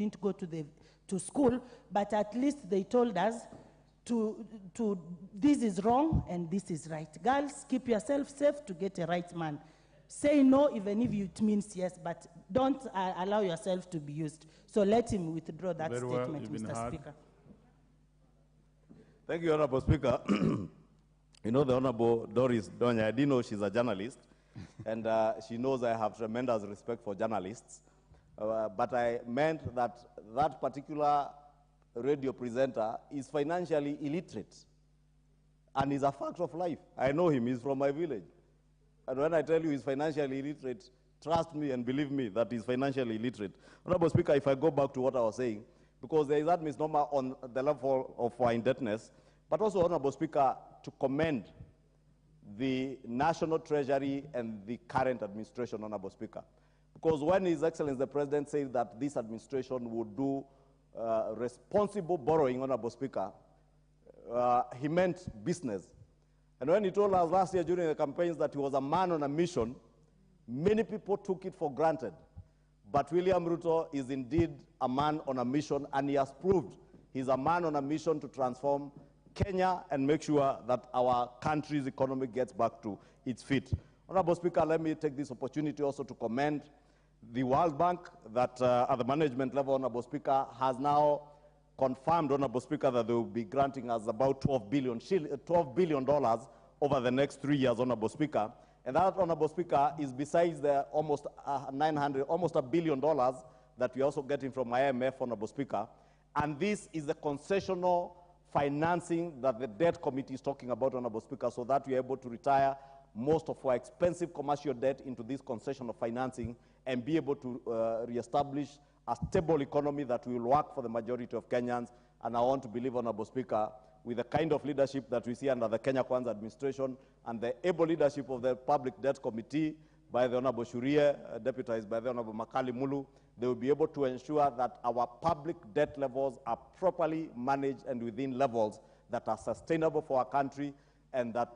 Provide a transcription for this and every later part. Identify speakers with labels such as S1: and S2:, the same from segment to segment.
S1: didn't go to school, but at least they told us this is wrong and this is right. Girls, keep yourself safe to get a right man. Say no even if it means yes, but don't allow yourself to be used. So let him withdraw that statement, Mr. Speaker.
S2: Thank you, Honorable Speaker. You know, the Honorable Doris Donya, I didn't know she's a journalist, and she knows I have tremendous respect for journalists. But I meant that that particular radio presenter is financially illiterate and is a fact of life. I know him, he's from my village. And when I tell you he's financially illiterate, trust me and believe me that he's financially illiterate. Honorable Speaker, if I go back to what I was saying, because there is that misnomer on the level of our indebtedness, but also, Honorable Speaker, to commend the National Treasury and the current administration, Honorable Speaker. Because when His Excellency the President said that this administration would do responsible borrowing, Honorable Speaker, he meant business. And when he told us last year during the campaigns that he was a man on a mission, many people took it for granted. But William Ruto is indeed a man on a mission, and he has proved he's a man on a mission to transform Kenya and make sure that our country's economy gets back to its feet. Honorable Speaker, let me take this opportunity also to commend the World Bank that at the management level, Honorable Speaker, has now confirmed, Honorable Speaker, that they will be granting us about $12 billion over the next 3 years, Honorable Speaker. And that, Honorable Speaker, is besides the almost $1 billion that we're also getting from IMF, Honorable Speaker. And this is the concessional financing that the debt committee is talking about, Honorable Speaker, so that we're able to retire most of our expensive commercial debt into this concessional financing and be able to reestablish a stable economy that will work for the majority of Kenyans. And I want to believe, Honorable Speaker, with the kind of leadership that we see under the Kenya Kwanza administration and the able leadership of the Public Debt Committee by the Honorable Shurie, deputized by the Honorable Makali Mulu, they will be able to ensure that our public debt levels are properly managed and within levels that are sustainable for our country, and that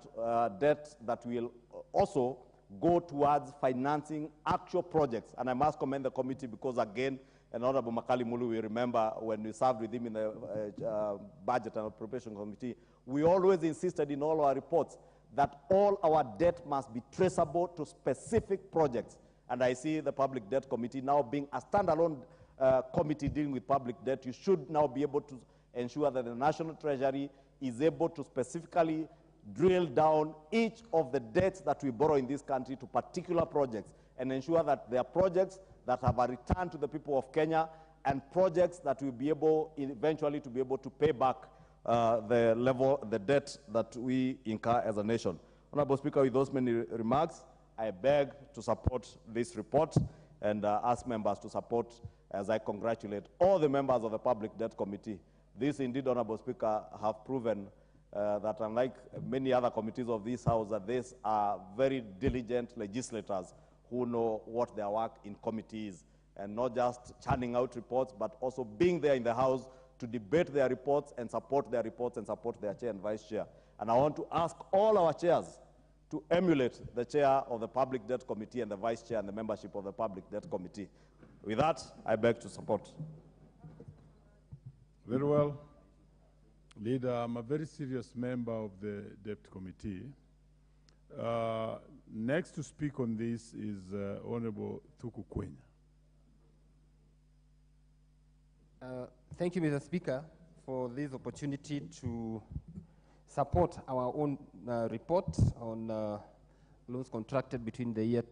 S2: debt that will also go towards financing actual projects. And I must commend the committee because, again, and Honorable Makali Mulu, we remember when we served with him in the Budget and Appropriation Committee, we always insisted in all our reports that all our debt must be traceable to specific projects. And I see the Public Debt Committee now being a standalone committee dealing with public debt. You should now be able to ensure that the National Treasury is able to specifically drill down each of the debts that we borrow in this country to particular projects and ensure that there are projects that have a return to the people of Kenya and projects that will be able eventually to be able to pay back the debt that we incur as a nation. Honorable Speaker, with those many remarks, I beg to support this report and ask members to support as I congratulate all the members of the Public Debt Committee. This indeed, Honorable Speaker, have proven that unlike many other committees of this House, that these are very diligent legislators who know what their work in committee is, and not just churning out reports, but also being there in the House to debate their reports and support their chair and vice chair. And I want to ask all our chairs to emulate the chair of the Public Debt Committee and the vice chair and the membership of the Public Debt Committee. With that, I beg to support.
S3: Very well. Leader, I'm a very serious member of the Debt Committee. Next to speak on this is Honorable Tukope.
S4: Thank you, Mr. Speaker, for this opportunity to support our own report on loans contracted between the year